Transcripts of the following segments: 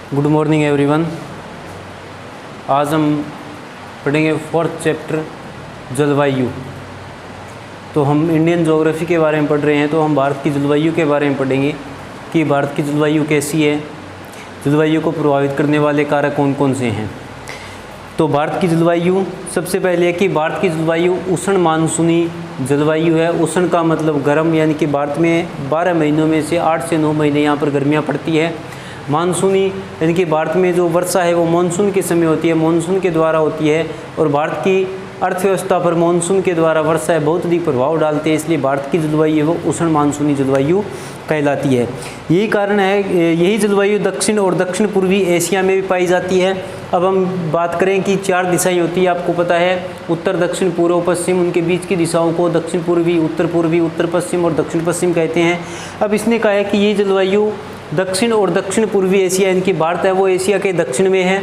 Good morning everyone. आज हम पढ़ेंगे 4th चैप्टर जलवायु। तो हम इंडियन ज्योग्राफी के बारे में पढ़ रहे हैं, तो हम भारत की जलवायु के बारे में पढ़ेंगे कि भारत की जलवायु कैसी है, जलवायु को प्रभावित करने वाले कारक कौन कौन से हैं। तो भारत की जलवायु सबसे पहले है कि भारत की जलवायु उष्ण मानसूनी जलवायु है। उष्ण का मतलब गर्म, यानी कि भारत में 12 महीनों में से 8 से 9 महीने यहाँ पर गर्मियाँ पड़ती है। मानसूनी यानी कि भारत में जो वर्षा है वो मानसून के समय होती है, मानसून के द्वारा होती है, और भारत की अर्थव्यवस्था पर मानसून के द्वारा वर्षा बहुत अधिक प्रभाव डालते हैं, इसलिए भारत की जलवायु है वो उष्ण मानसूनी जलवायु कहलाती है। यही कारण है, यही जलवायु दक्षिण और दक्षिण पूर्वी एशिया में भी पाई जाती है। अब हम बात करें कि 4 दिशाएं होती है, आपको पता है उत्तर, दक्षिण, पूर्व, पश्चिम, उनके बीच की दिशाओं को दक्षिण पूर्वी, उत्तर पश्चिम और दक्षिण पश्चिम कहते हैं। अब इसने कहा है कि ये जलवायु दक्षिण और दक्षिण पूर्वी एशिया, यानी कि भारत है वो एशिया के दक्षिण में है।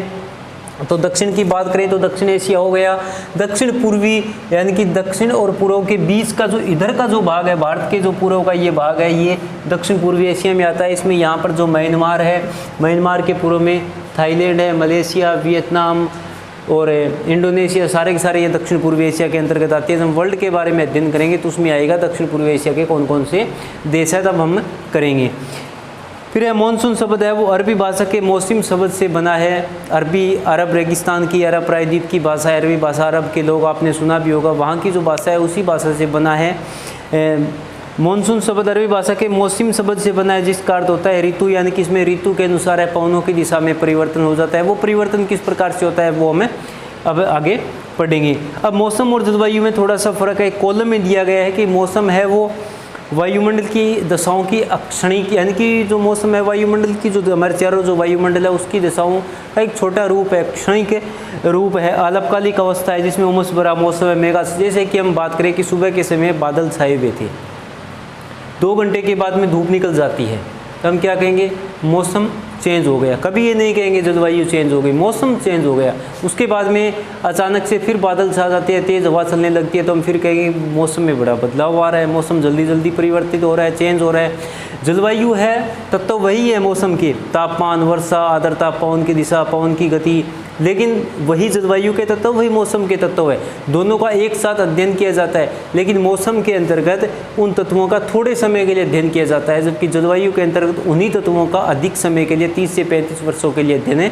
तो दक्षिण की बात करें तो दक्षिण एशिया हो गया। दक्षिण पूर्वी यानी कि दक्षिण और पूर्व के बीच का जो इधर का जो भाग है, भारत के जो पूर्व का ये भाग है, ये दक्षिण पूर्वी एशिया में आता है। इसमें यहाँ पर जो म्यांमार है, म्यांमार के पूर्व में थाईलैंड है, मलेशिया, वियतनाम और इंडोनेशिया, सारे के सारे ये दक्षिण पूर्वी एशिया के अंतर्गत आते हैं। जब हम वर्ल्ड के बारे में अध्ययन करेंगे तो उसमें आएगा दक्षिण पूर्वी एशिया के कौन कौन से देश है, तब हम करेंगे। फिर है मानसून शब्द है वो अरबी भाषा के मौसम शब्द से बना है। अरब रेगिस्तान की, अरब प्रायद्वीप की भाषा है, अरबी भाषा अरब के लोग आपने सुना भी होगा, वहाँ की जो भाषा है उसी भाषा से बना है। मानसून शब्द अरबी भाषा के मौसम शब्द से बना है, जिसका अर्थ होता है ऋतु, यानी कि इसमें ऋतु के अनुसार है पवनों की दिशा में परिवर्तन हो जाता है। वो परिवर्तन किस प्रकार से होता है वो हमें अब आगे पढ़ेंगे। अब मौसम और जलवायु में थोड़ा सा फर्क है। कॉलम में दिया गया है कि मौसम है वो वायुमंडल की दशाओं की अक्षणिक, यानी कि जो मौसम है वायुमंडल की, जो हमारे चारों जो वायुमंडल है उसकी दशाओं का एक छोटा रूप है, क्षणिक रूप है, अल्पकालिक अवस्था है, जिसमें उमस भरा मौसम है, मेघा। जैसे कि हम बात करें कि सुबह के समय बादल छाए हुए थे, 2 घंटे के बाद में धूप निकल जाती है, तो हम क्या कहेंगे, मौसम चेंज हो गया। कभी ये नहीं कहेंगे जलवायु चेंज हो गई, मौसम चेंज हो गया। उसके बाद में अचानक से फिर बादल छा जाते हैं, तेज़ हवा चलने लगती है, तो हम फिर कहेंगे मौसम में बड़ा बदलाव आ रहा है, मौसम जल्दी जल्दी परिवर्तित हो रहा है, चेंज हो रहा है। जलवायु है तत्व वही है मौसम के, तापमान, वर्षा, आर्द्रता, पवन की दिशा, पवन की गति, लेकिन वही जलवायु के तत्व वही मौसम के तत्व है। दोनों का एक साथ अध्ययन किया जाता है, लेकिन मौसम के अंतर्गत उन तत्वों का थोड़े समय के लिए अध्ययन किया जाता है, जबकि जलवायु के अंतर्गत उन्हीं तत्वों का अधिक समय के लिए 30 से 35 वर्षों के लिए अध्ययन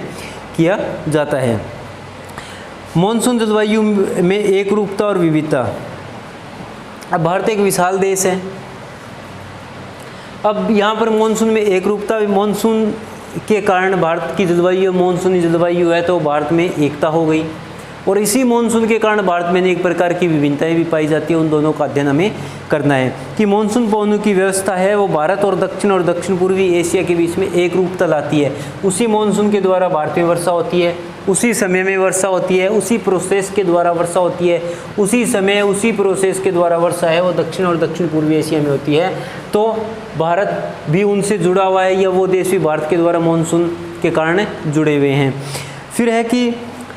किया जाता है। मानसून जलवायु में एक रूपता और विविधता। अब भारत एक विशाल देश है। अब यहाँ पर मानसून में एक रूपता, मानसून के कारण भारत की जलवायु मानसूनी जलवायु है, तो भारत में एकता हो गई, और इसी मानसून के कारण भारत में अनेक प्रकार की विभिन्नताएं भी पाई जाती है। उन दोनों का अध्ययन हमें करना है कि मानसून पवनों की व्यवस्था है वो भारत और दक्षिण पूर्वी एशिया के बीच में एक रूपता लाती है। उसी मानसून के द्वारा भारत में वर्षा होती है, उसी समय में वर्षा होती है, उसी प्रोसेस के द्वारा वर्षा होती है, उसी समय उसी प्रोसेस के द्वारा वर्षा है वो दक्षिण और दक्षिण पूर्वी एशिया में होती है। तो भारत भी उनसे जुड़ा हुआ है, या वो देश भी भारत के द्वारा मानसून के कारण जुड़े हुए हैं। फिर है कि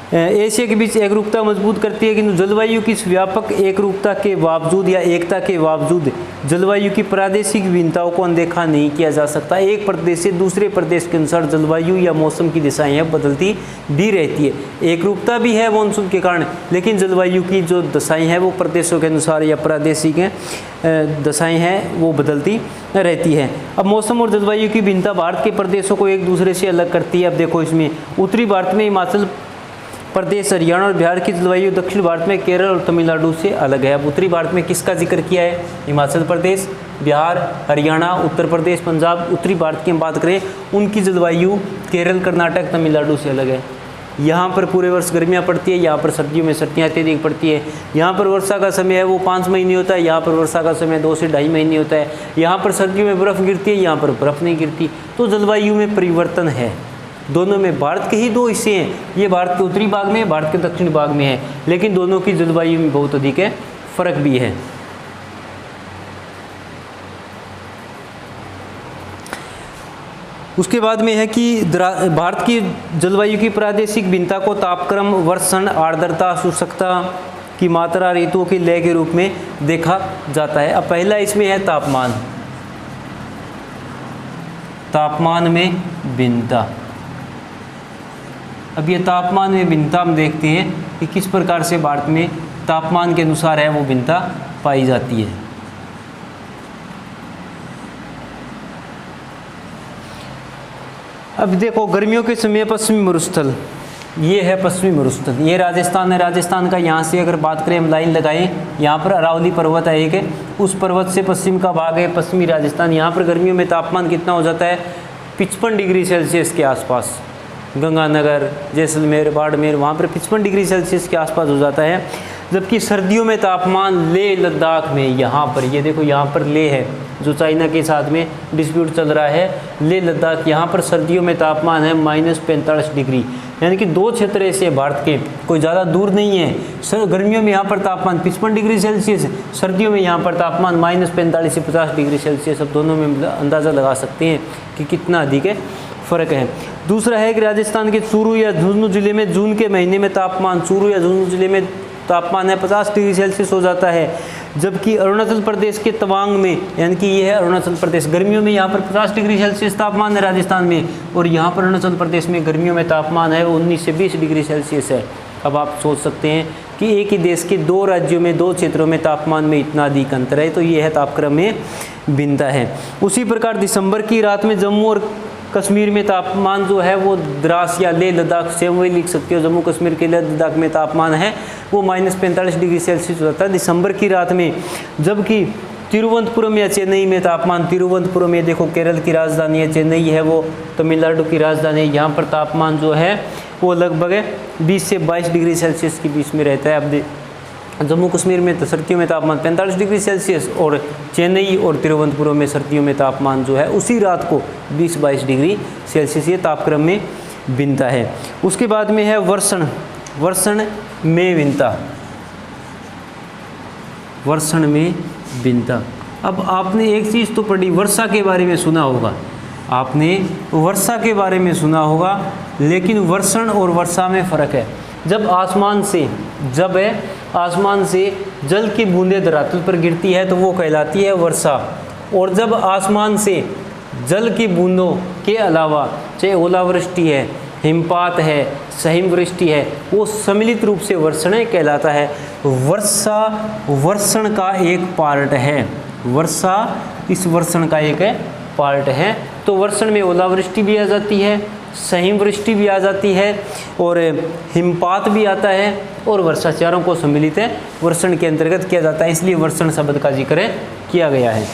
एशिया के बीच एकरूपता मजबूत करती है, किंतु जलवायु की इस व्यापक एकरूपता के बावजूद या एकता के बावजूद जलवायु की प्रादेशिक विभिन्नताओं को अनदेखा नहीं किया जा सकता। एक प्रदेश से दूसरे प्रदेश के अनुसार जलवायु या मौसम की दिशाएं बदलती भी रहती है। एकरूपता भी है मानसून के कारण, लेकिन जलवायु की जो दशाएं हैं वो प्रदेशों के अनुसार या प्रादेशिक दशाएं हैं वो बदलती रहती है। अब मौसम और जलवायु की भिन्नता भारत के प्रदेशों को एक दूसरे से अलग करती है। अब देखो इसमें उत्तरी भारत में हिमाचल प्रदेश, हरियाणा और बिहार की जलवायु दक्षिण भारत में केरल और तमिलनाडु से अलग है। अब उत्तरी भारत में किसका जिक्र किया है, हिमाचल प्रदेश, बिहार, हरियाणा, उत्तर प्रदेश, पंजाब। उत्तरी भारत की हम बात करें, उनकी जलवायु केरल, कर्नाटक, तमिलनाडु से अलग है। यहाँ पर पूरे वर्ष गर्मियाँ पड़ती है, यहाँ पर सर्दियों में सर्दियाँ अत्यधिक पड़ती है। यहाँ पर वर्षा का समय है वो 5 महीने होता है, यहाँ पर वर्षा का समय 2 से 2.5 महीने होता है। यहाँ पर सर्दियों में बर्फ़ गिरती है, यहाँ पर बर्फ़ नहीं गिरती। तो जलवायु में परिवर्तन है दोनों में। भारत के ही 2 हिस्से हैं, ये भारत के उत्तरी भाग में है, भारत के दक्षिणी भाग में है, लेकिन दोनों की जलवायु में बहुत अधिक है, फर्क भी है। उसके बाद में है कि भारत की जलवायु की प्रादेशिक भिन्नता को तापक्रम, वर्षण, आर्द्रता, शुष्कता की मात्रा, ऋतुओं की लय के रूप में देखा जाता है। अब पहला इसमें है तापमान। तापमान में भिन्नता। अब ये तापमान में भिन्नता हम देखते हैं कि किस प्रकार से भारत में तापमान के अनुसार है वो भिन्नता पाई जाती है। अब देखो गर्मियों के समय पश्चिमी मरुस्थल, ये है पश्चिमी मरुस्थल, ये राजस्थान है। राजस्थान का यहाँ से अगर बात करें हम लाइन लगाएं, यहाँ पर अरावली पर्वत है एक है, उस पर्वत से पश्चिम का भाग है पश्चिमी राजस्थान। यहाँ पर गर्मियों में तापमान कितना हो जाता है 55 डिग्री सेल्सियस के आसपास। गंगानगर, जैसलमेर, बाड़मेर, वहाँ पर 55 डिग्री सेल्सियस के आसपास हो जाता है। जबकि सर्दियों में तापमान लेह लद्दाख में, यहाँ पर ये देखो यहाँ पर लेह है जो चाइना के साथ में डिस्प्यूट चल रहा है, लेह लद्दाख, यहाँ पर सर्दियों में तापमान है -45 डिग्री। यानी कि दो क्षेत्र ऐसे भारत के कोई ज़्यादा दूर नहीं है। गर्मियों में यहाँ पर तापमान 55 डिग्री सेल्सियस, सर्दियों में यहाँ पर तापमान -45 से 50 डिग्री सेल्सियस। अब दोनों में अंदाज़ा लगा सकते हैं कि कितना अधिक है फ़र्क है। दूसरा है कि राजस्थान के चूरू या झुंझुनू जिले में जून के महीने में तापमान, चूरू या झुंझुनू जिले में तापमान है 50 डिग्री सेल्सियस हो जाता है। जबकि अरुणाचल प्रदेश के तवांग में, यानी कि ये है अरुणाचल प्रदेश, गर्मियों में यहाँ पर 50 डिग्री सेल्सियस तापमान है राजस्थान में, और यहाँ पर अरुणाचल प्रदेश में गर्मियों में तापमान है 19 से 20 डिग्री सेल्सियस है। अब आप सोच सकते हैं कि एक ही देश के दो राज्यों में, दो क्षेत्रों में तापमान में इतना अधिक अंतर है, तो ये है तापक्रम में भिन्नता है। उसी प्रकार दिसंबर की रात में जम्मू और कश्मीर में तापमान जो है वो द्रास या लेह लद्दाख से वही लिख सकते हो, जम्मू कश्मीर के लेह लद्दाख में तापमान है वो -45 डिग्री सेल्सियस होता है दिसंबर की रात में। जबकि तिरुवनंतपुरम या चेन्नई में तापमान, तिरुवनंतपुरम में देखो केरल की राजधानी है, चेन्नई है वो तमिलनाडु की राजधानी है, यहाँ पर तापमान जो है वो लगभग 20 से 22 डिग्री सेल्सियस के बीच में रहता है। अब जम्मू कश्मीर में सर्दियों में तापमान 45 डिग्री सेल्सियस, और चेन्नई और तिरुवनंतपुरम में सर्दियों में तापमान जो है उसी रात को 20-22 डिग्री सेल्सियस, ये तापक्रम में भिन्नता है। उसके बाद में है वर्षण, वर्षण में भिन्नता, वर्षण में भिन्नता। अब आपने एक चीज़ तो पढ़ी, वर्षा के बारे में सुना होगा, आपने वर्षा के बारे में सुना होगा, लेकिन वर्षण और वर्षा में फ़र्क है। जब आसमान से जल की बूंदें धरातल पर गिरती है तो वो कहलाती है वर्षा, और जब आसमान से जल की बूंदों के अलावा चाहे ओलावृष्टि है, हिमपात है, सहिमवृष्टि है, वो सम्मिलित रूप से वर्षण कहलाता है। वर्षा वर्षण का एक पार्ट है, वर्षा इस वर्षण का एक पार्ट है। तो वर्षण में ओलावृष्टि भी आ जाती है, सहिमवृष्टि भी आ जाती है, और हिमपात भी आता है, और वर्षा, चारों को सम्मिलित है वर्षण के अंतर्गत किया जाता है, इसलिए वर्षण शब्द का जिक्र किया गया है।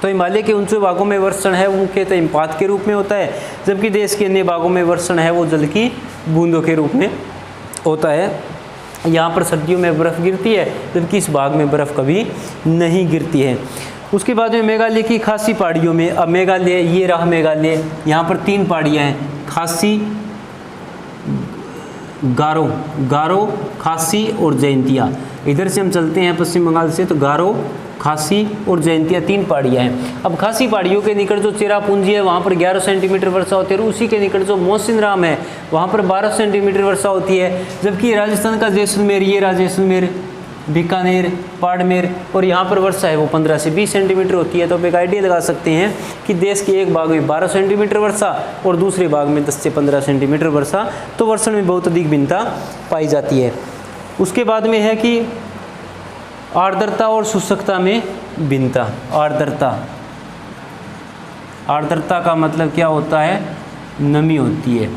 तो हिमालय के ऊंचे भागों में वर्षण है वो मुख्यतः हिमपात के रूप में होता है, जबकि देश के अन्य भागों में वर्षण है वो जल की बूंदों के रूप में होता है। यहाँ पर सर्दियों में बर्फ़ गिरती है, जबकि इस भाग में बर्फ़ कभी नहीं गिरती है। उसके बाद में मेघालय की खासी पहाड़ियों में, अब मेघालय, ये रहा मेघालय, यहाँ पर 3 पहाड़ियाँ हैं, खासी, गारो, गारो, खासी और जयंतिया। इधर से हम चलते हैं पश्चिम बंगाल से, तो गारो, खासी और जयंतिया 3 पहाड़ियाँ हैं। अब खासी पहाड़ियों के निकट जो चेरापूंजी है वहाँ पर 11 सेंटीमीटर वर्षा होती है, और उसी के निकट जो मौसिनराम है वहाँ पर 12 सेंटीमीटर वर्षा होती है। जबकि राजस्थान का जैसलमेर, ये रहा जैसलमेर, बीकानेर, बाड़मेर, और यहाँ पर वर्षा है वो 15 से 20 सेंटीमीटर होती है। तो आप एक आइडिया लगा सकते हैं कि देश के एक भाग में 12 सेंटीमीटर वर्षा और दूसरे भाग में 10 से 15 सेंटीमीटर वर्षा, तो वर्षण में बहुत अधिक भिन्नता पाई जाती है। उसके बाद में है कि आर्द्रता और शुष्कता में भिन्नता। आर्द्रता, आर्द्रता का मतलब क्या होता है, नमी होती है।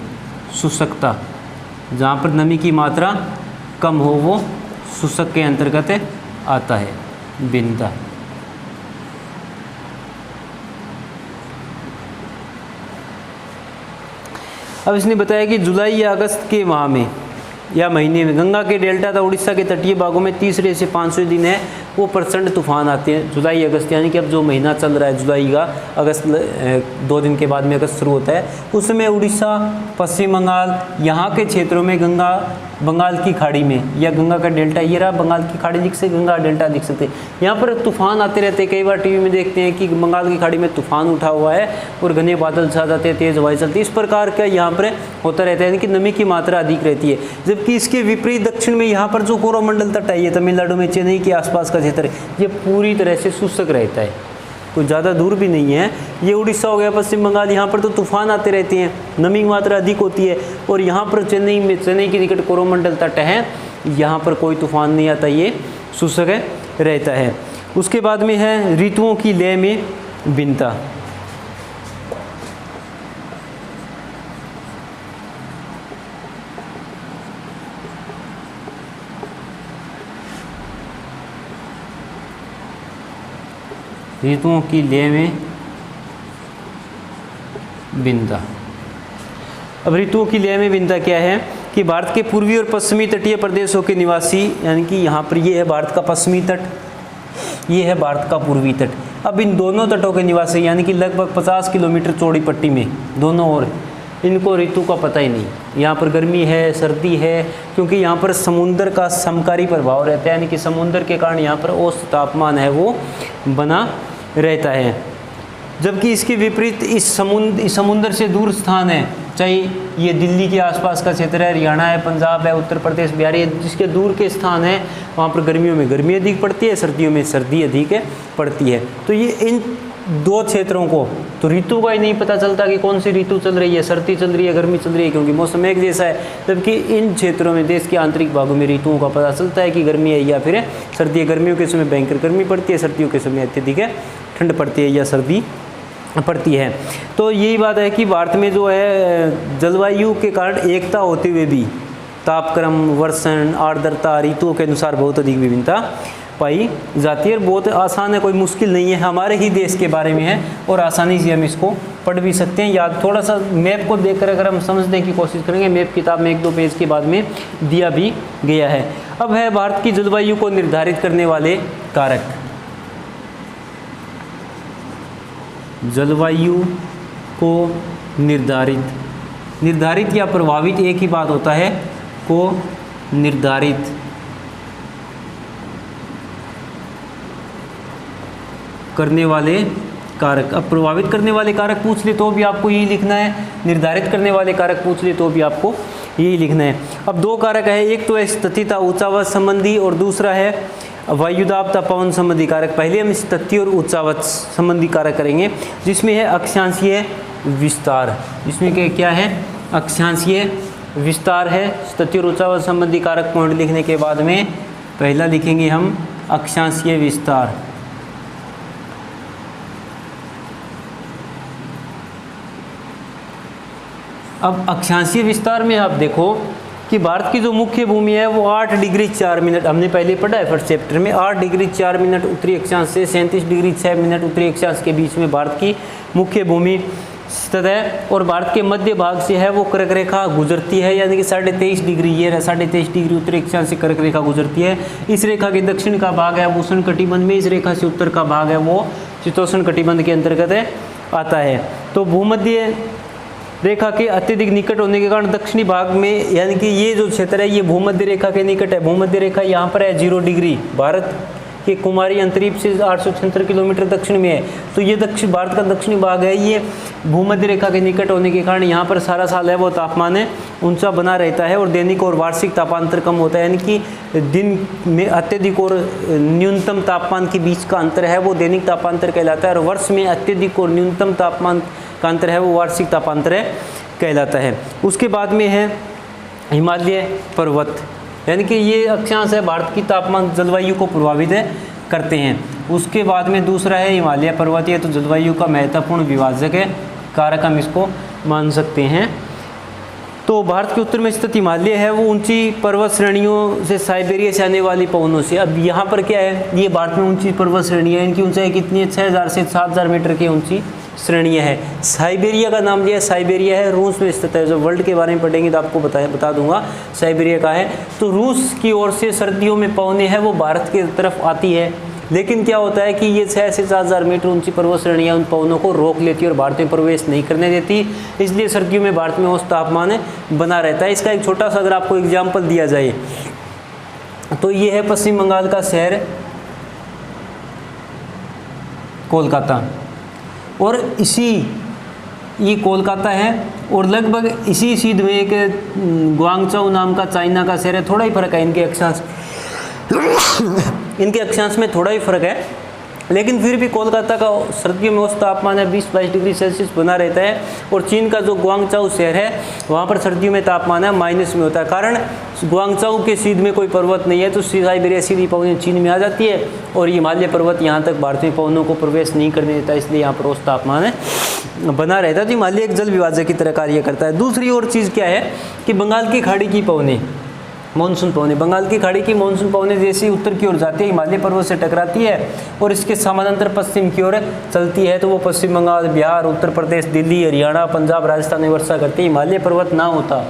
शुष्कता, जहाँ पर नमी की मात्रा कम हो वो शुष्क के अंतर्गत आता है भिन्नता। अब इसने बताया कि जुलाई या अगस्त के माह में या महीने में गंगा के डेल्टा तथा उड़ीसा के तटीय भागों में 30 से 500 दिन है वो प्रचंड तूफान आते हैं। जुलाई अगस्त, यानी कि अब जो महीना चल रहा है जुलाई का, अगस्त 2 दिन के बाद में अगस्त शुरू होता है, उस समय उड़ीसा, पश्चिम बंगाल, यहाँ के क्षेत्रों में गंगा, बंगाल की खाड़ी में, या गंगा का डेल्टा, ये रहा बंगाल की खाड़ी दिख सकती, गंगा डेल्टा दिख सकते हैं, यहाँ पर तूफान आते रहते हैं। कई बार टीवी में देखते हैं कि बंगाल की खाड़ी में तूफान उठा हुआ है और घने बादल छा जाते हैं, तेज़ हवाएं चलती है, इस प्रकार का यहाँ पर होता रहता है, यानी कि नमी की मात्रा अधिक रहती है। जबकि इसके विपरीत दक्षिण में यहाँ पर जो कोरोमंडल तट है, ये तमिलनाडु में चेन्नई के आसपास का क्षेत्र, ये पूरी तरह से शुष्क रहता है, कोई ज़्यादा दूर भी नहीं है। ये उड़ीसा हो गया, पश्चिम बंगाल, यहाँ पर तो तूफान आते रहते हैं, नमी की मात्रा अधिक होती है। और यहाँ पर चेन्नई के निकट कोरोमंडल तट है, यहाँ पर कोई तूफान नहीं आता, ये शुष्क रहता है। उसके बाद में है ऋतुओं की लय में भिन्नता। ऋतुओं की लय में भिन्नता। अब ऋतुओं की लय में भिन्नता क्या है कि भारत के पूर्वी और पश्चिमी तटीय प्रदेशों के निवासी, यानी कि यहाँ पर ये है भारत का पश्चिमी तट, ये है भारत का पूर्वी तट। अब इन दोनों तटों के निवासी, यानी कि लगभग 50 किलोमीटर चौड़ी पट्टी में दोनों ओर, इनको ऋतु का पता ही नहीं। यहाँ पर गर्मी है, सर्दी है, क्योंकि यहाँ पर समुद्र का समकारी प्रभाव रहता है, यानी कि समुद्र के कारण यहाँ पर औसत तापमान है वो बना रहता है। जबकि इसके विपरीत इस समुद्र से दूर स्थान है, चाहे ये दिल्ली के आसपास का क्षेत्र है, हरियाणा है, पंजाब है, उत्तर प्रदेश, बिहार है, जिसके दूर के स्थान है, वहाँ पर गर्मियों में गर्मी अधिक पड़ती है, सर्दियों में सर्दी अधिक पड़ती है। तो ये इन दो क्षेत्रों को तो ऋतु का ही नहीं पता चलता कि कौन सी ऋतु चल रही है, सर्दी चल रही है, गर्मी चल रही है, क्योंकि मौसम एक जैसा है। जबकि इन क्षेत्रों में, देश के आंतरिक भागों में ऋतुओं का पता चलता है कि गर्मी है या फिर सर्दी है। गर्मियों के समय भयंकर गर्मी पड़ती है, सर्दियों के समय अत्यधिक ठंड पड़ती है या सर्दी पड़ती है। तो यही बात है कि भारत में जो है जलवायु के कारण एकता होते हुए भी तापक्रम, वर्षण, आर्द्रता, ऋतुओं के अनुसार बहुत अधिक विभिन्नता पाई जाती है। बहुत आसान है, कोई मुश्किल नहीं है, हमारे ही देश के बारे में है और आसानी से हम इसको पढ़ भी सकते हैं। या थोड़ा सा मैप को देखकर अगर हम समझने की कोशिश करेंगे, मैप किताब में 1-2 पेज के बाद में दिया भी गया है। अब है भारत की जलवायु को निर्धारित करने वाले कारक। जलवायु को निर्धारित या प्रभावित एक ही बात होता है, को निर्धारित करने वाले कारक। अब प्रभावित करने वाले कारक पूछ ले तो भी आपको यही लिखना है, निर्धारित करने वाले कारक पूछ ले तो भी आपको यही लिखना है। अब 2 कारक है, एक तो है स्थितिता ऊंचावत संबंधी और दूसरा है वायुदाब पवन संबंधी कारक। पहले हम स्थिति और ऊंचावत संबंधी कारक करेंगे, जिसमें है अक्षांशीय विस्तार। इसमें क्या है? अक्षांशीय विस्तार है। स्थिति और ऊंचावत संबंधी कारक पॉइंट लिखने के बाद में पहला लिखेंगे हम अक्षांशीय विस्तार। अब अक्षांशीय विस्तार में आप देखो कि भारत की जो मुख्य भूमि है वो 8 डिग्री 4 मिनट, हमने पहले पढ़ा है फर्स्ट चैप्टर में, 8 डिग्री 4 मिनट उत्तरी अक्षांश से 37 डिग्री 6 मिनट उत्तरी अक्षांश के बीच में भारत की मुख्य भूमि स्थित है। और भारत के मध्य भाग से है वो कर्क रेखा गुजरती है, यानी कि 23.5 डिग्री, ये 23.5 डिग्री उत्तरी अक्षांश से कर्क रेखा गुजरती है। इस रेखा के दक्षिण का भाग है वो उष्ण कटिबंध में, इस रेखा से उत्तर का भाग है वो शीतोष्ण कटिबंध के अंतर्गत आता है। तो भूमध्य रेखा के अत्यधिक निकट होने के कारण दक्षिणी भाग में, यानी कि ये जो क्षेत्र है ये भूमध्य रेखा के निकट है। भूमध्य रेखा यहाँ पर है 0 डिग्री, भारत के कुमारी अंतरिक्ष से 876 किलोमीटर दक्षिण में है। तो ये भारत का दक्षिणी भाग है, ये भूमध्य रेखा के निकट होने के कारण यहाँ पर सारा साल है वो तापमान है ऊंचा बना रहता है और दैनिक और वार्षिक तापांतर कम होता है, यानी कि दिन में अत्यधिक और न्यूनतम तापमान के बीच का अंतर है वो दैनिक तापांतर कहलाता है, और वर्ष में अत्यधिक और न्यूनतम तापमान का अंतर है वो वार्षिक तापांतर कहलाता है। उसके बाद में है हिमालय पर्वत, यानी कि ये अक्षांश है भारत की तापमान जलवायु को प्रभावित करते हैं। उसके बाद में दूसरा है हिमालय पर्वत, ये तो जलवायु का महत्वपूर्ण विभाजक है, कारक हम इसको मान सकते हैं। तो भारत के उत्तर में स्थित हिमालय है वो ऊंची पर्वत श्रेणियों से साइबेरिया से आने वाली पवनों से। अब यहाँ पर क्या है, ये भारत में ऊंची पर्वत श्रेणियाँ, इनकी ऊंचाई कितनी है? 6000 से 7000 मीटर की ऊंची श्रेणियाँ है। साइबेरिया का नाम लिया, साइबेरिया है रूस में स्थित है। जो वर्ल्ड के बारे में पढ़ेंगे तो आपको बता दूंगा साइबेरिया का है। तो रूस की ओर से सर्दियों में पवनें हैं वो भारत की तरफ आती है, लेकिन क्या होता है कि ये 6 से 7000 मीटर ऊंची पर्वत श्रेणियाँ उन पवनों को रोक लेती है और भारत में प्रवेश नहीं करने देती, इसलिए सर्दियों में भारत में औसत तापमान बना रहता है। इसका एक छोटा सा अगर आपको एग्जाम्पल दिया जाए तो ये है पश्चिम बंगाल का शहर कोलकाता, और ये कोलकाता है और लगभग इसी सीध में एक ग्वांगचौ नाम का चाइना का शहर है। थोड़ा ही फर्क है इनके अक्षांश में थोड़ा ही फर्क है, लेकिन फिर भी कोलकाता का सर्दियों में औसत तापमान है 20-22 डिग्री सेल्सियस बना रहता है। और चीन का जो ग्वांगचाऊ शहर है वहाँ पर सर्दियों में तापमान है माइनस में होता है। कारण ग्वांगचाऊ के सीध में कोई पर्वत नहीं है, तो साइबेरिया सीधी पवनें चीन में आ जाती है और हिमालय पर्वत यहाँ तक भारत में पवनों को प्रवेश नहीं करने देता, इसलिए यहाँ पर औसत तापमान है बना रहता है। तो हिमालय एक जल विभाजक की तरह कार्य करता है। दूसरी और चीज़ क्या है कि बंगाल की खाड़ी की पवनें, मानसून पवनें, बंगाल की खाड़ी की मानसून पवनें जैसे उत्तर की ओर जाती है हिमालय पर्वत से टकराती है और इसके समानांतर पश्चिम की ओर चलती है, तो वो पश्चिम बंगाल, बिहार, उत्तर प्रदेश, दिल्ली, हरियाणा, पंजाब, राजस्थान में वर्षा करती है। हिमालय पर्वत ना होता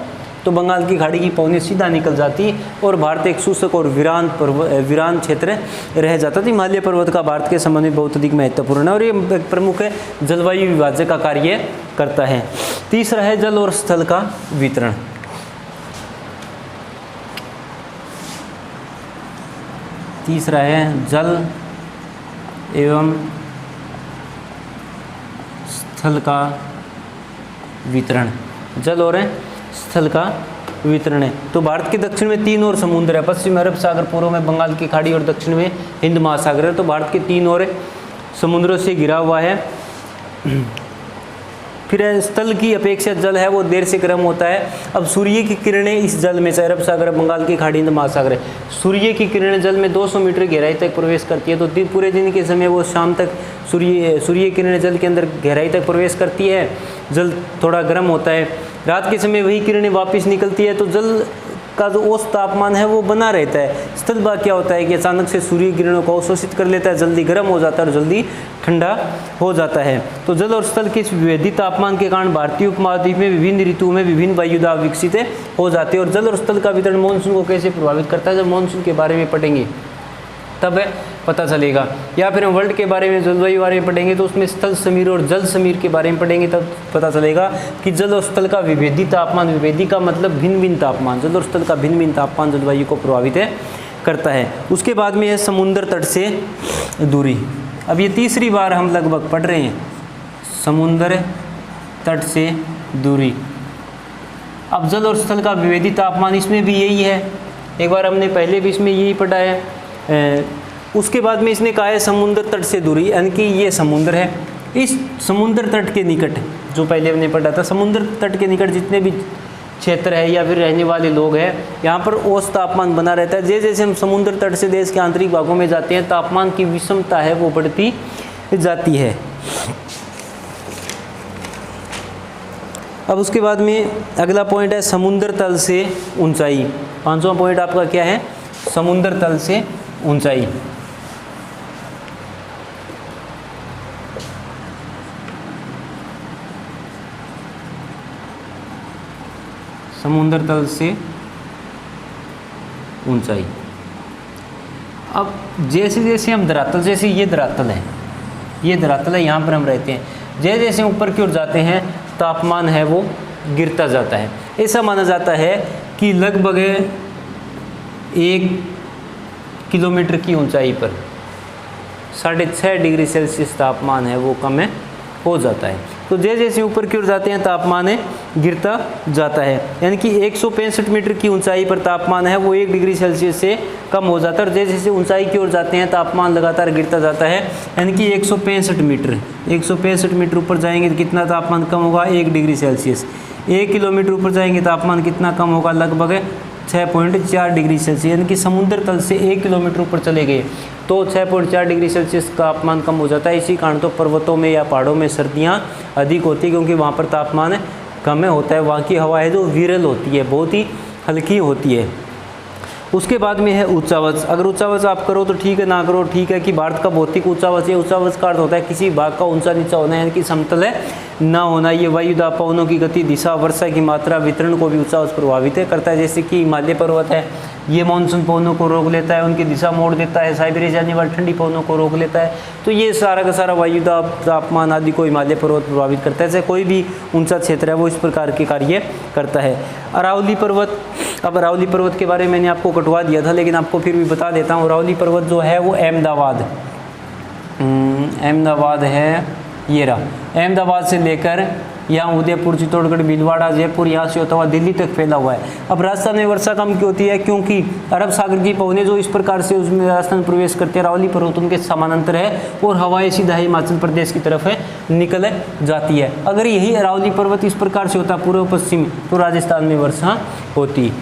तो बंगाल की खाड़ी की पवनें सीधा निकल जाती और भारत एक शुष्क और वीरान क्षेत्र रह जाता। तो हिमालय पर्वत का भारत के संबंध में बहुत अधिक महत्वपूर्ण है और ये एक प्रमुख जलवायु विभाजक का कार्य करता है। तीसरा है जल और स्थल का वितरण। तीसरा है जल एवं स्थल का वितरण। जल और स्थल का वितरण है। तो भारत के दक्षिण में 3 और समुद्र है, पश्चिम में अरब सागर, पूर्व में बंगाल की खाड़ी और दक्षिण में हिंद महासागर है। तो भारत के 3 और समुद्रों से घिरा हुआ है। फिर स्थल की अपेक्षा जल है वो देर से गर्म होता है। अब सूर्य की किरणें इस जल में से अरब सागर, बंगाल की खाड़ी, हिंद महासागर है, सूर्य की किरणें जल में 200 मीटर गहराई तक प्रवेश करती है। तो पूरे दिन के समय वो शाम तक सूर्य किरणें जल के अंदर गहराई तक प्रवेश करती है, जल थोड़ा गर्म होता है। रात के समय वही किरणें वापस निकलती है, तो जल का जो औसत तापमान है वो बना रहता है। स्थल भाग क्या होता है कि अचानक से सूर्य किरणों को अवशोषित कर लेता है, जल्दी गर्म हो जाता है और जल्दी ठंडा हो जाता है। तो जल और स्थल के इस विभेदित तापमान के कारण भारतीय उपमहाद्वीप में विभिन्न ऋतुओं में विभिन्न वायुदाब विकसित हो जाते हैं। और जल और स्थल का वितरण मानसून को कैसे प्रभावित करता है, जब मानसून के बारे में पढ़ेंगे तब पता चलेगा। या फिर हम वर्ल्ड के बारे में, जलवायु बारे में पढ़ेंगे तो उसमें स्थल समीर और जल समीर के बारे में पढ़ेंगे, तब पता चलेगा कि जल और स्थल का विभेदी तापमान, विभेदी का मतलब भिन्न भिन्न तापमान, जल और स्थल का भिन्न भिन्न तापमान जलवायु को प्रभावित करता है। उसके बाद में है समुद्र तट से दूरी। अब ये तीसरी बार हम लगभग पढ़ रहे हैं, समुद्र तट से दूरी। अब जल और स्थल का विभेदी तापमान, इसमें भी यही है, एक बार हमने पहले भी इसमें यही पढ़ा है। उसके बाद में इसने कहा है समुद्र तट से दूरी, यानी कि ये समुद्र है, इस समुद्र तट के निकट, जो पहले हमने पढ़ा था, समुद्र तट के निकट जितने भी क्षेत्र है या फिर रहने वाले लोग हैं, यहाँ पर औसत तापमान बना रहता है। जैसे जैसे हम समुद्र तट से देश के आंतरिक भागों में जाते हैं, तापमान की विषमता है वो बढ़ती जाती है। अब उसके बाद में अगला पॉइंट है समुद्र तल से ऊंचाई। 5वां पॉइंट आपका क्या है, समुद्र तल से ऊंचाई। समुद्र तल से ऊंचाई। अब जैसे जैसे हम धरातल, जैसे ये धरातल है, ये धरातल है, यहाँ पर हम रहते हैं, जैसे जैसे ऊपर की ओर जाते हैं तापमान है वो गिरता जाता है। ऐसा माना जाता है कि लगभग 1 किलोमीटर की ऊंचाई पर 6.5 डिग्री सेल्सियस तापमान है वो कम हो जाता है। तो जैसे जैसे ऊपर की ओर जाते हैं तापमान गिरता जाता है, यानी कि 165 मीटर की ऊंचाई पर तापमान है वो 1 डिग्री सेल्सियस से कम हो जाता है। और जैसे जैसे ऊंचाई की ओर जाते हैं तापमान लगातार गिरता जाता है, यानी कि 165 मीटर ऊपर जाएंगे तो कितना तापमान कम होगा, 1 डिग्री सेल्सियस। 1 किलोमीटर ऊपर जाएंगे तापमान कितना कम होगा, लगभग 6.4 डिग्री सेल्सियस। यानी कि समुद्र तल से 1 किलोमीटर ऊपर चले गए तो 6.4 डिग्री सेल्सियस तापमान कम हो जाता है। इसी कारण तो पर्वतों में या पहाड़ों में सर्दियाँ अधिक होती है, क्योंकि वहाँ पर तापमान कम होता है, वहाँ की हवा है जो विरल होती है, बहुत ही हल्की होती है। उसके बाद में है उच्चावच। अगर उच्चावच आप करो तो ठीक है, ना करो ठीक है, कि भारत का भौतिक उच्चावच है। उच्चावच का अर्थ होता है किसी भाग का ऊंचा नीचा होना, यानी कि समतल है ना होना। ये वायुदाब, पवनों की गति, दिशा, वर्षा की मात्रा, वितरण को भी उच्चावच प्रभावित करता है। जैसे कि हिमालय पर्वत है, ये मानसून पवनों को रोक लेता है, उनकी दिशा मोड़ देता है, साइबेरिया जाने वाली ठंडी पवनों को रोक लेता है। तो ये सारा का सारा वायुदाब, तापमान आदि को हिमालय पर्वत प्रभावित करता है। जैसे कोई भी ऊंचा क्षेत्र है वो इस प्रकार के कार्य करता है। अरावली पर्वत, अब अरावली पर्वत के बारे में मैंने आपको कटवा दिया था, लेकिन आपको फिर भी बता देता हूँ। अरावली पर्वत जो है वो अहमदाबाद है, ये रहा, अहमदाबाद से लेकर यहाँ उदयपुर, चित्तौड़गढ़, भीलवाड़ा, जयपुर, यहाँ से होता हुआ दिल्ली तक फैला हुआ है। अब राजस्थान में वर्षा कम क्यों होती है? क्योंकि अरब सागर की पवनें जो इस प्रकार से उसमें राजस्थान प्रवेश करते हैं, अरावली पर्वत उनके समानांतर है और हवाएं सीधा हिमाचल प्रदेश की तरफ है निकल जाती है। अगर यही अरावली पर्वत इस प्रकार से होता पूर्व पश्चिम, तो राजस्थान में वर्षा होती।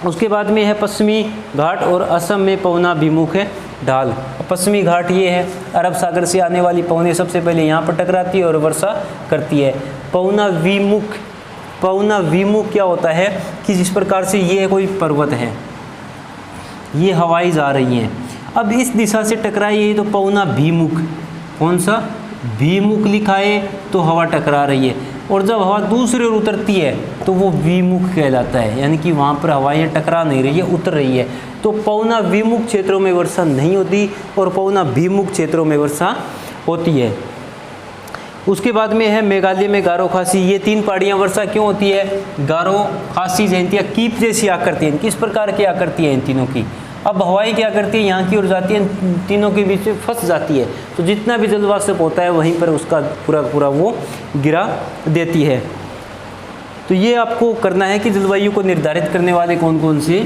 उसके बाद में है पश्चिमी घाट और असम में पवनाभिमुख है ढाल। पश्चिमी घाट ये है, अरब सागर से आने वाली पवनें सबसे पहले यहाँ पर टकराती है और वर्षा करती है। पवनाभिमुख क्या होता है कि जिस प्रकार से ये कोई पर्वत है, ये हवाएं जा रही हैं, अब इस दिशा से टकराई है तो पवनाभिमुख, कौन सा विमुख लिखा है तो हवा टकरा रही है, और जब हवा दूसरी ओर उतरती है तो वो विमुख कहलाता है, यानी कि वहाँ पर हवाएं टकरा नहीं रही है, उतर रही है। तो पवनाभिमुख क्षेत्रों में वर्षा नहीं होती और पवनाभिमुख क्षेत्रों में वर्षा होती है। उसके बाद में है मेघालय में गारो खासी, ये 3 पहाड़ियाँ वर्षा क्यों होती है? गारो खासी जयंतिया कीप जैसी आकृति है, किस प्रकार की आकृति है इन तीनों की। अब हवाएं क्या करती है, यहाँ की ओर जाती है, तीनों के बीच में फंस जाती है, तो जितना भी जलवाष्प होता है वहीं पर उसका पूरा वो गिरा देती है। तो ये आपको करना है कि जलवायु को निर्धारित करने वाले कौन कौन से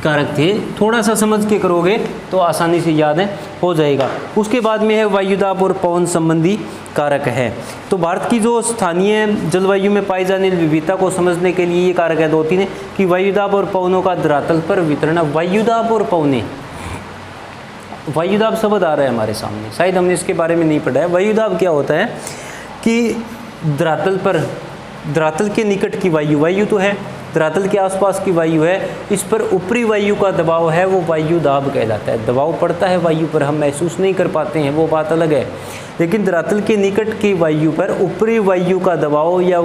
कारक थे, थोड़ा सा समझ के करोगे तो आसानी से याद हो जाएगा। उसके बाद में है वायुदाब और पवन संबंधी कारक है। तो भारत की जो स्थानीय जलवायु में पाई जाने वाली विविधता को समझने के लिए ये कारक है 2-3 है कि वायुदाब और पवनों का धरातल पर वितरण। वायुदाब और पवनें, वायुदाब शब्द आ रहा है हमारे सामने, शायद हमने इसके बारे में नहीं पढ़ा है। वायुदाब क्या होता है कि धरातल पर, धरातल के निकट की वायु तो है, धरातल के आसपास की वायु है, इस पर ऊपरी वायु का दबाव है, वो वायु दाब कहलाता है। दबाव पड़ता है वायु पर, हम महसूस नहीं कर पाते हैं, वो बात अलग है, लेकिन धरातल के निकट की वायु पर ऊपरी वायु का दबाव या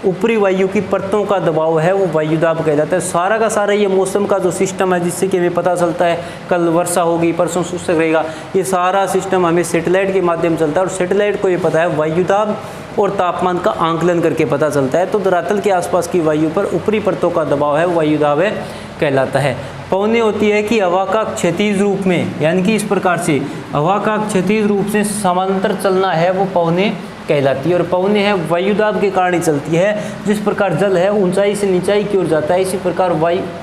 ऊपरी वायु की परतों का दबाव है, वो वायुदाब कहलाता है। सारा का सारा ये मौसम का जो सिस्टम है, जिससे कि हमें पता चलता है कल वर्षा होगी, परसों शुष्क रहेगा, ये सारा सिस्टम हमें सैटेलाइट के माध्यम चलता है, और सैटेलाइट को ये पता है वायुदाब और तापमान का आंकलन करके पता चलता है। तो धरातल के आसपास की वायु पर ऊपरी परतों का दबाव है, वायुदाब है कहलाता है। पवनें होती है कि हवा का क्षैतिज रूप में, यानी कि इस प्रकार से हवा का क्षैतिज रूप से समांतर चलना है, वो पवनें कहलाती है। और पवनें है वायुदाब के कारण ही चलती है। जिस प्रकार जल है ऊंचाई से नीचाई की ओर जाता है, इसी प्रकार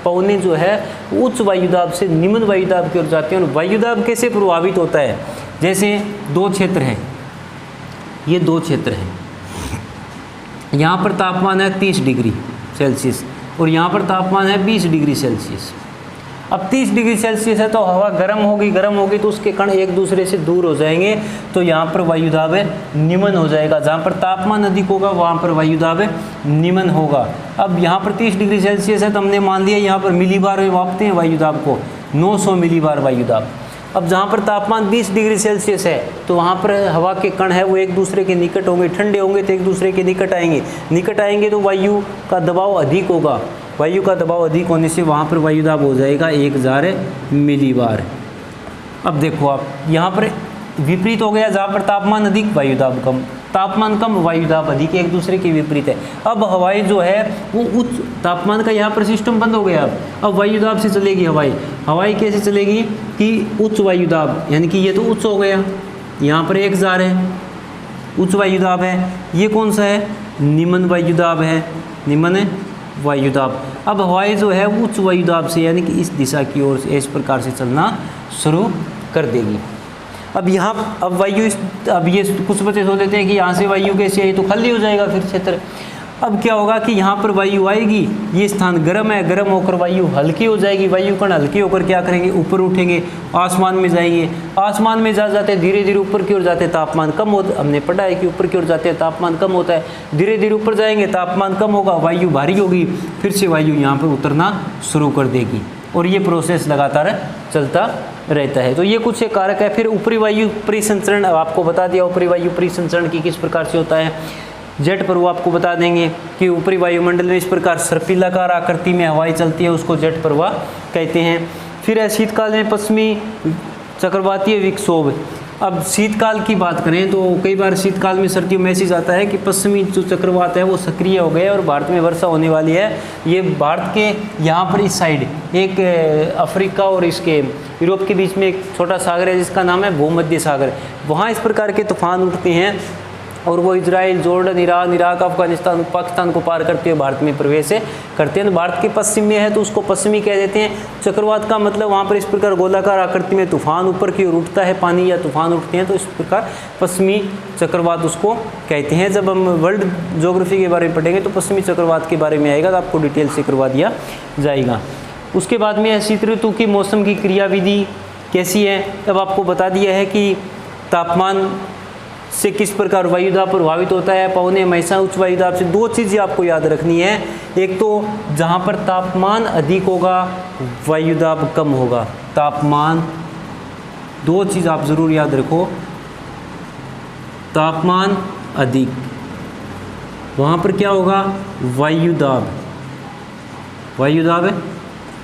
पवनें जो है उच्च वायुदाब से निम्न वायुदाब की ओर जाती हैं। और वायुदाब कैसे प्रभावित होता है? जैसे 2 क्षेत्र हैं, ये 2 क्षेत्र हैं, यहाँ पर तापमान है 30 डिग्री सेल्सियस और यहाँ पर तापमान है 20 डिग्री सेल्सियस। अब 30 डिग्री सेल्सियस है तो हवा गर्म होगी तो उसके कण एक दूसरे से दूर हो जाएंगे, तो यहाँ पर वायुदाब है निम्न हो जाएगा। जहाँ पर तापमान अधिक होगा वहाँ पर वायुदाब है निम्न होगा। अब यहाँ पर 30 डिग्री सेल्सियस है तो हमने मान लिया यहाँ पर मिलीबार में मापते हैं वायुदाब को, 900 मिलीबार वायुदाब। अब जहाँ पर तापमान 20 डिग्री सेल्सियस है तो वहाँ पर हवा के कण है वो एक दूसरे के निकट होंगे, ठंडे होंगे तो एक दूसरे के निकट आएंगे तो वायु का दबाव अधिक होगा। वायु का दबाव अधिक होने से वहाँ पर वायुदाब हो जाएगा 1000 मिलीबार। अब देखो आप यहाँ पर विपरीत हो गया, जहाँ पर तापमान अधिक वायुदाब कम, तापमान कम वायुदाब अधिक, एक दूसरे के विपरीत है। अब हवाएं जो है वो उच्च तापमान का यहाँ पर सिस्टम बंद हो गया। अब वायुदाब से चलेगी हवाएं कैसे चलेगी कि उच्च वायुदाब, यानी कि ये तो उच्च हो गया, यहाँ पर 1000 है, उच्च वायुदाब है। ये कौन सा है? निम्न वायुदाब है, निम्न वायुदाब। अब हवाएं जो है उच्च वायुदाब से, यानी कि इस दिशा की ओर से इस प्रकार से चलना शुरू कर देगी। अब यहाँ अब वायु अब ये कुछ बच्चे सोच लेते हैं कि यहाँ से वायु कैसे आई, तो खाली हो जाएगा फिर क्षेत्र। अब क्या होगा कि यहाँ पर वायु आएगी, ये स्थान गर्म है, गर्म होकर वायु हल्की हो जाएगी, वायु कण हल्के होकर क्या करेंगे? ऊपर उठेंगे, आसमान में जाएंगे। आसमान में जाते धीरे धीरे ऊपर की ओर जाते तापमान कम होता, हमने पढ़ा है कि ऊपर की ओर जाते तापमान कम होता है, धीरे धीरे ऊपर जाएंगे तापमान कम होगा, वायु भारी होगी, फिर से वायु यहाँ पर उतरना शुरू कर देगी, और ये प्रोसेस लगातार चलता रहता है। तो ये कुछ एक कारक है। फिर ऊपरी वायु परिसंचरण, आपको बता दिया ऊपरी वायु परिसंचरण की किस प्रकार से होता है। जेट प्रवाह आपको बता देंगे कि ऊपरी वायुमंडल में इस प्रकार सर्पिलाकार आकृति में हवाएं चलती है, उसको जेट प्रवाह कहते हैं। फिर है शीतकाल में पश्चिमी चक्रवातीय विक्षोभ। अब शीतकाल की बात करें तो कई बार शीतकाल में सर्दियों में मैसेज आता है कि पश्चिमी जो चक्रवात है वो सक्रिय हो गए और भारत में वर्षा होने वाली है। ये भारत के यहाँ पर इस साइड एक अफ्रीका और इसके यूरोप के बीच में एक छोटा सागर है जिसका नाम है भूमध्य सागर, वहाँ इस प्रकार के तूफान उठते हैं और वो Israel, Jordan, Iran, Iraq, Afghanistan, Pakistan को पार करते हुए भारत में प्रवेश करते हैं। तो भारत के पश्चिम में है तो उसको पश्चिमी कह देते हैं। चक्रवात का मतलब वहाँ पर इस प्रकार गोलाकार आकृति में तूफान ऊपर की ओर उठता है, पानी या तूफान उठते हैं, तो इस प्रकार पश्चिमी चक्रवात उसको कहते हैं। जब हम वर्ल्ड ज्योग्राफी के बारे में पढ़ेंगे तो पश्चिमी चक्रवात के बारे में आएगा, तो आपको डिटेल से करवा दिया जाएगा। उसके बाद में शीत ऋतु की मौसम की क्रियाविधि कैसी है, अब आपको बता दिया है कि तापमान से किस प्रकार वायुदाब प्रभावित होता है। पवने हमेशा उच्च वायुदाब से, दो चीज़ें आपको याद रखनी है, एक तो जहाँ पर तापमान अधिक होगा वायुदाब कम होगा। तापमान, दो चीज़ आप ज़रूर याद रखो, तापमान अधिक, वहाँ पर क्या होगा, वायुदाब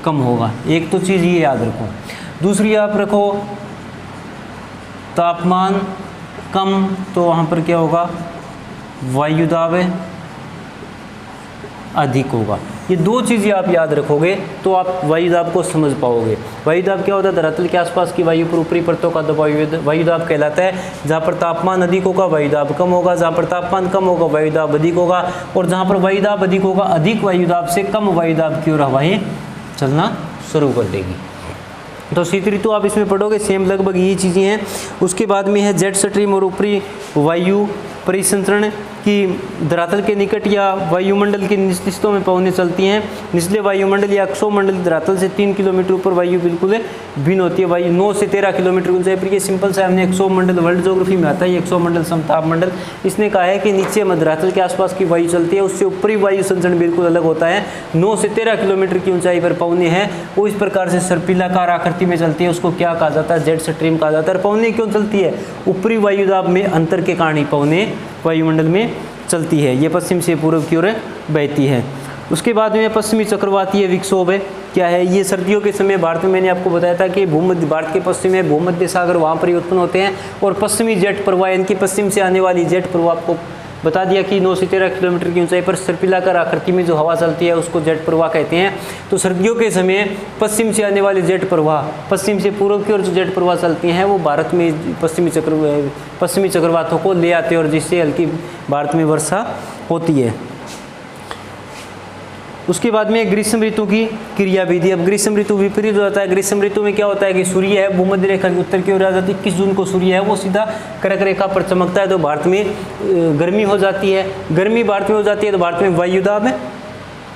कम होगा। एक तो चीज़ ये याद रखो। दूसरी आप रखो तापमान कम, तो वहाँ पर क्या होगा, वायुदाब अधिक होगा। ये दो चीज़ें आप याद रखोगे तो आप वायुदाब को समझ पाओगे। वायुदाब क्या होता है, धरातल के आसपास की वायु पर ऊपरी परतों का दबाव वायुदाब कहलाता है। जहाँ पर तापमान अधिक होगा वायुदाब कम होगा, जहाँ पर तापमान कम होगा वायुदाब अधिक होगा, और जहाँ पर वायुदाब अधिक होगा अधिक वायुदाब से कम वायुदाब की ओर हवाएं चलना शुरू कर देगी। तो शीत ऋतु आप इसमें पढ़ोगे, सेम लगभग यही चीज़ें हैं। उसके बाद में है जेट स्ट्रीम और ऊपरी वायु परिसंचरण की धरातल के निकट या वायुमंडल के निचले में पवनें चलती हैं। निचले वायुमंडल या अक्षोमंडल धरातल से 3 किलोमीटर ऊपर वायु बिल्कुल भिन्न होती है। वायु 9 से 13 किलोमीटर ऊंचाई पर, ये सिंपल सा हमने अक्षोमंडल वर्ल्ड ज्योग्राफी में आता है, ये अक्षोमंडल समताप मंडल। इसने कहा है कि नीचे धरातल के आसपास की वायु चलती है, उससे ऊपरी वायु संचरण बिल्कुल अलग होता है। 9 से 13 किलोमीटर की ऊंचाई पर पवनें हैं, वो इस प्रकार से सर्पिलाकार आकृति में चलती है, उसको क्या कहा जाता है, जेट स्ट्रीम कहा जाता है। पवनें क्यों चलती है, ऊपरी वायुदाब में अंतर के कारण ही पवनें वायुमंडल में चलती है। ये पश्चिम से पूर्व की ओर बहती है। उसके बाद में पश्चिमी चक्रवातीय विक्षोभ है, क्या है, ये सर्दियों के समय भारत में मैंने आपको बताया था कि भूमध्य, भारत के पश्चिम में भूमध्य सागर, वहाँ पर ही उत्पन्न होते हैं। और पश्चिमी जेट प्रवाह, इनकी पश्चिम से आने वाली जेट प्रवाह, आपको बता दिया कि 9 से 13 किलोमीटर की ऊंचाई पर सर्पिलाकार आकृति में जो हवा चलती है उसको जेट प्रवाह कहते हैं। तो सर्दियों के समय पश्चिम से आने वाली जेट प्रवाह, पश्चिम से पूर्व की ओर जो जेट प्रवाह चलती हैं वो भारत में पश्चिमी चक्रवातों को ले आते हैं, और जिससे हल्की भारत में वर्षा होती है। उसके बाद में ग्रीष्म ऋतु की क्रियाविधि। अब ग्रीष्म ऋतु विपरीत हो जाता है। ग्रीष्म ऋतु में क्या होता है कि सूर्य है भूमध्य रेखा की उत्तर की ओर आ जाती है। 21 जून को सूर्य है वो सीधा कर्क रेखा पर चमकता है, तो भारत में गर्मी हो जाती है। गर्मी भारत में हो जाती है तो भारत में वायुदाब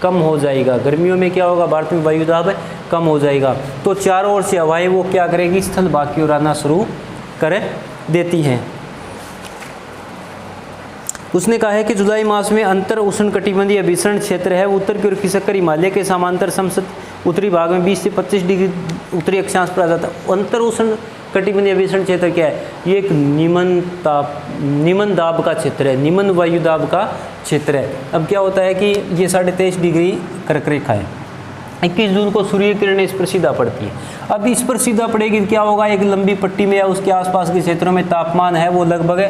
कम हो जाएगा। गर्मियों में क्या होगा, भारत में वायुदाब कम हो जाएगा। तो चारों ओर से हवाएं वो क्या करेगी, स्थल भाग की ओर आना शुरू कर देती हैं। उसने कहा है कि जुलाई मास में अंतर उष्णकटिबंधीय विसरण क्षेत्र है, उत्तर की ओर खिसककर हिमालय के समांतर समस्त उत्तरी भाग में 20 से 25 डिग्री उत्तरी अक्षांश पर आ जाता है। अंतर उष्णकटिबंधीय विसरण क्षेत्र क्या है, ये एक निम्न दाब का क्षेत्र है, निम्न वायुदाब का क्षेत्र है। अब क्या होता है कि ये 23.5 डिग्री कर्क रेखा है। 21 जून को सूर्य किरणें इस पर सीधा पड़ती है। अब इस पर सीधा पड़ेगी क्या होगा, एक लंबी पट्टी में या उसके आसपास के क्षेत्रों में तापमान है वो लगभग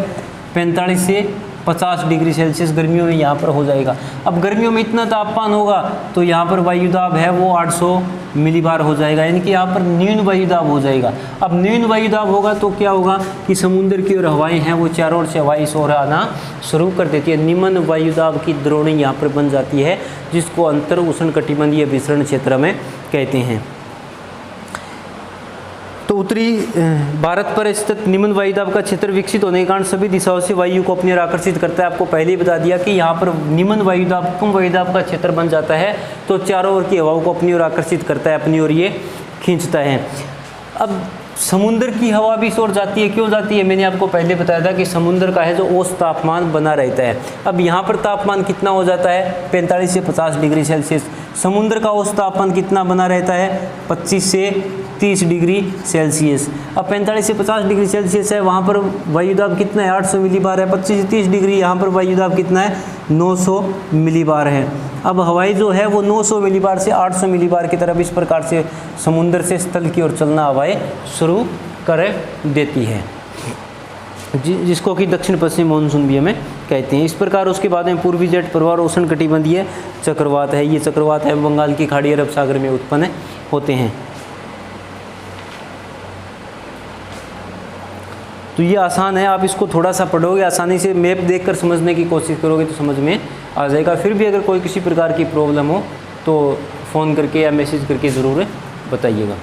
45 से 50 डिग्री सेल्सियस गर्मियों में यहाँ पर हो जाएगा। अब गर्मियों में इतना तापमान होगा तो यहाँ पर वायुदाब है वो 800 मिलीबार हो जाएगा, यानी कि यहाँ पर न्यून वायुदाब हो जाएगा। अब न्यून वायुदाब होगा तो क्या होगा कि समुद्र की ओर हवाएं हैं वो चारों ओर से हवाई इस ओर आना शुरू कर देती है। निम्न वायुदाब की द्रोणी यहाँ पर बन जाती है, जिसको अंतर उष्णकटिबंधीय विसरण क्षेत्र में कहते हैं। तो उत्तरी भारत पर स्थित निम्न वायुदाब का क्षेत्र विकसित होने के कारण सभी दिशाओं से वायु को अपनी ओर आकर्षित करता है। आपको पहले ही बता दिया कि यहाँ पर निम्न वायुदाब कम वायुदाब का क्षेत्र बन जाता है, तो चारों ओर की हवाओं को अपनी ओर आकर्षित करता है, अपनी ओर ये खींचता है। अब समुद्र की हवा भी इस ओर जाती है, क्यों जाती है, मैंने आपको पहले बताया था कि समुद्र का है जो औसत तापमान बना रहता है। अब यहाँ पर तापमान कितना हो जाता है, 45 से 50 डिग्री सेल्सियस। समुद्र का औसत तापमान कितना बना रहता है, 25 से 30 डिग्री सेल्सियस। अब 45 से 50 डिग्री सेल्सियस है, वहाँ पर वायुदाब कितना है, 800 मिलीबार है। 25 से 30 डिग्री यहाँ पर वायुदाब कितना है, 900 मिलीबार है। अब हवाई जो है वो 900 मिलीबार से 800 मिलीबार की तरफ इस प्रकार से समुद्र से स्थल की ओर चलना हवाएं शुरू कर देती है, जिसको कि दक्षिण पश्चिम मानसून भी हमें कहते हैं। इस प्रकार उसके बाद में पूर्वी जेट प्रवाह और उष्णकटिबंधीय चक्रवात है। ये चक्रवात है बंगाल की खाड़ी, अरब सागर में उत्पन्न होते हैं। तो तो ये आसान है, आप इसको थोड़ा सा पढ़ोगे, आसानी से मैप देखकर समझने की कोशिश करोगे तो समझ में आ जाएगा। फिर भी अगर कोई किसी प्रकार की प्रॉब्लम हो तो फ़ोन करके या मैसेज करके ज़रूर बताइएगा।